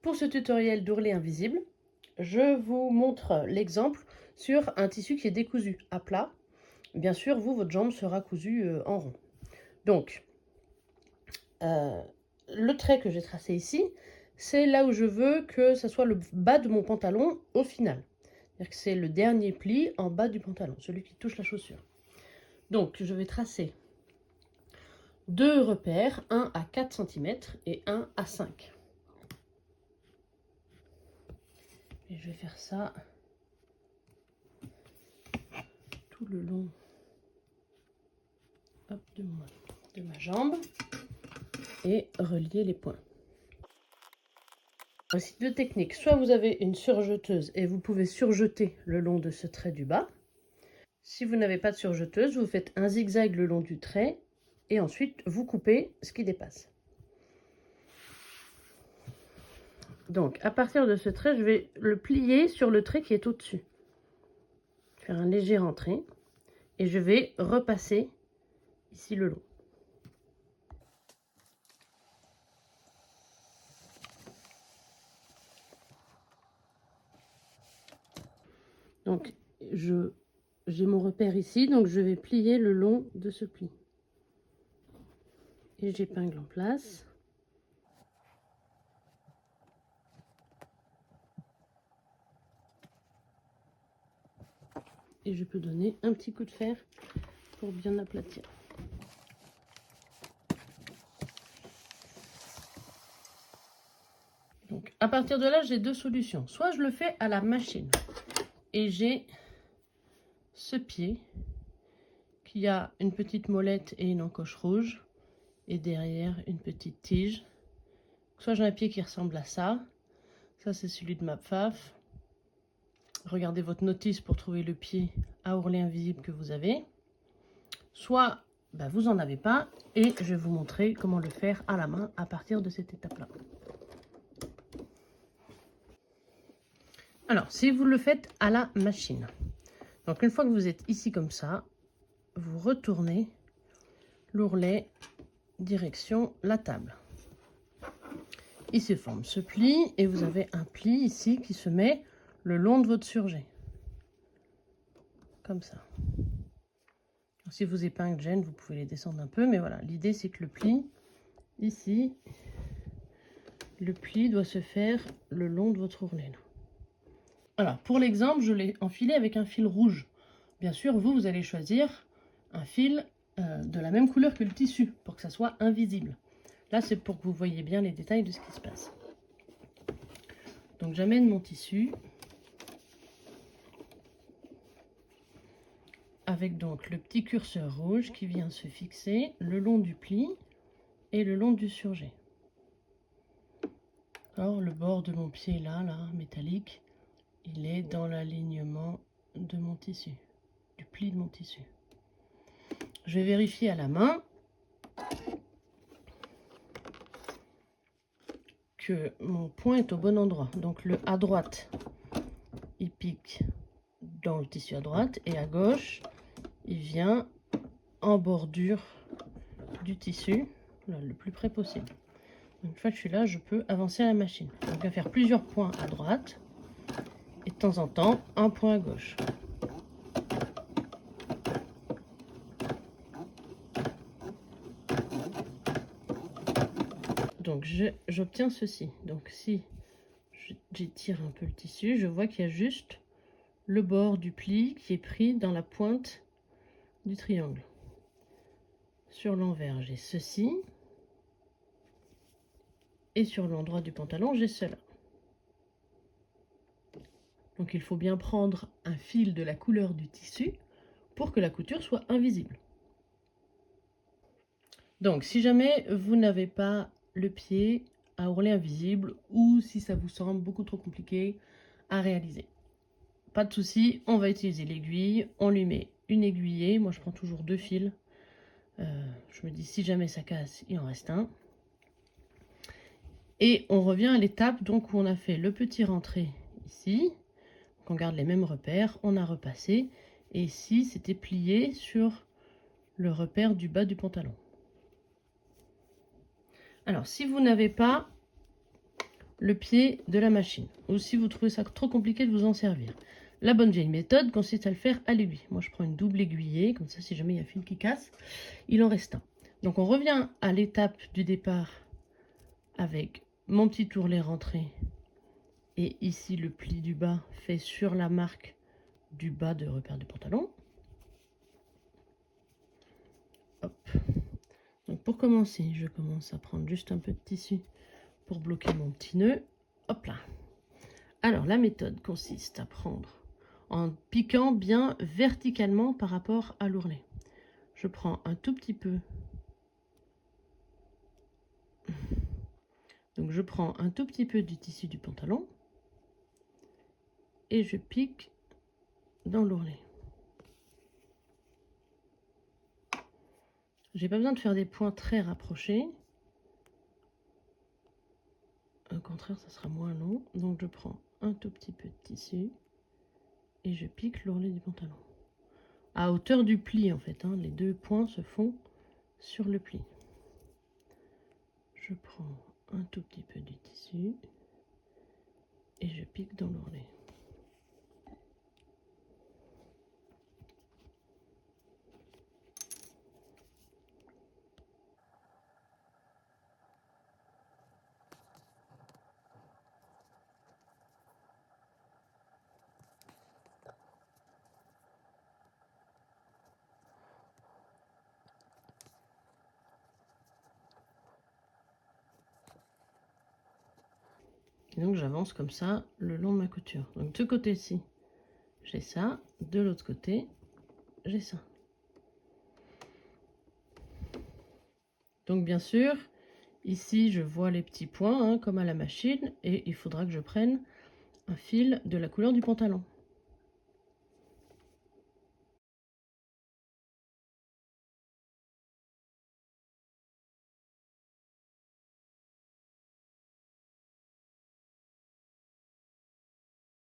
Pour ce tutoriel d'ourlet invisible, je vous montre l'exemple sur un tissu qui est décousu à plat. Bien sûr, votre jambe sera cousue en rond. Donc, le trait que j'ai tracé ici, c'est là où je veux que ce soit le bas de mon pantalon au final. C'est-à-dire que c'est le dernier pli en bas du pantalon, celui qui touche la chaussure. Donc, je vais tracer deux repères, un à 4 cm et un à 5. Et je vais faire ça tout le long de ma jambe et relier les points. Voici deux techniques. Soit vous avez une surjeteuse et vous pouvez surjeter le long de ce trait du bas. Si vous n'avez pas de surjeteuse, vous faites un zigzag le long du trait et ensuite vous coupez ce qui dépasse. Donc à partir de ce trait, je vais le plier sur le trait qui est au-dessus. Faire un léger rentré et je vais repasser ici le long. Donc j'ai mon repère ici, donc je vais plier le long de ce pli. Et j'épingle en place. Et je peux donner un petit coup de fer pour bien aplatir. Donc à partir de là, j'ai deux solutions. Soit je le fais à la machine et j'ai ce pied qui a une petite molette et une encoche rouge et derrière une petite tige. Soit j'ai un pied qui ressemble à ça. Ça c'est celui de ma pfaff. Regardez votre notice pour trouver le pied à ourlet invisible que vous avez. Soit vous n'en avez pas et je vais vous montrer comment le faire à la main à partir de cette étape-là. Alors, si vous le faites à la machine, donc une fois que vous êtes ici comme ça, vous retournez l'ourlet direction la table. Il se forme ce pli et vous avez un pli ici qui se met le long de votre surjet. Comme ça. Alors, si vos épingles gênent, vous pouvez les descendre un peu, mais voilà, l'idée c'est que le pli, ici, le pli doit se faire le long de votre ourlet. Là. Alors, pour l'exemple, je l'ai enfilé avec un fil rouge. Bien sûr, vous allez choisir un fil de la même couleur que le tissu pour que ça soit invisible. Là, c'est pour que vous voyez bien les détails de ce qui se passe. Donc, j'amène mon tissu avec donc le petit curseur rouge qui vient se fixer le long du pli et le long du surjet. Alors, le bord de mon pied là, métallique, il est dans l'alignement de mon tissu, du pli de mon tissu. Je vais vérifier à la main que mon point est au bon endroit. Donc le à droite, il pique dans le tissu à droite et à gauche, il vient en bordure du tissu, là, le plus près possible. Une fois que je suis là, je peux avancer à la machine. Donc, je vais faire plusieurs points à droite et de temps en temps, un point à gauche. Donc, j'obtiens ceci. Donc, si j'étire un peu le tissu, je vois qu'il y a juste le bord du pli qui est pris dans la pointe du triangle. Sur l'envers, j'ai ceci. Et sur l'endroit du pantalon, j'ai cela. Donc il faut bien prendre un fil de la couleur du tissu pour que la couture soit invisible. Donc si jamais vous n'avez pas le pied à ourlet invisible ou si ça vous semble beaucoup trop compliqué à réaliser, pas de souci, on va utiliser l'aiguille, on lui met une aiguillée, moi je prends toujours deux fils, je me dis si jamais ça casse, il en reste un. Et on revient à l'étape donc où on a fait le petit rentré ici, donc on garde les mêmes repères, on a repassé, et ici c'était plié sur le repère du bas du pantalon. Alors si vous n'avez pas le pied de la machine. Ou si vous trouvez ça trop compliqué de vous en servir. La bonne vieille méthode consiste à le faire à l'aiguille. Moi, je prends une double aiguillée, comme ça, si jamais il y a un fil qui casse, il en reste un. Donc, on revient à l'étape du départ avec mon petit ourlet rentré. Et ici, le pli du bas fait sur la marque du bas de repère du pantalon. Hop. Donc, pour commencer, je commence à prendre juste un peu de tissu pour bloquer mon petit nœud. Hop là. Alors, la méthode consiste à prendre en piquant bien verticalement par rapport à l'ourlet. Je prends un tout petit peu. Donc, je prends un tout petit peu du tissu du pantalon et je pique dans l'ourlet. J'ai pas besoin de faire des points très rapprochés. Au contraire, ça sera moins long. Donc, je prends un tout petit peu de tissu et je pique l'ourlet du pantalon. À hauteur du pli, en fait. Hein, les deux points se font sur le pli. Je prends un tout petit peu du tissu et je pique dans l'ourlet. Et donc j'avance comme ça le long de ma couture. Donc de ce côté-ci, j'ai ça. De l'autre côté, j'ai ça. Donc bien sûr, ici je vois les petits points hein, comme à la machine. Et il faudra que je prenne un fil de la couleur du pantalon.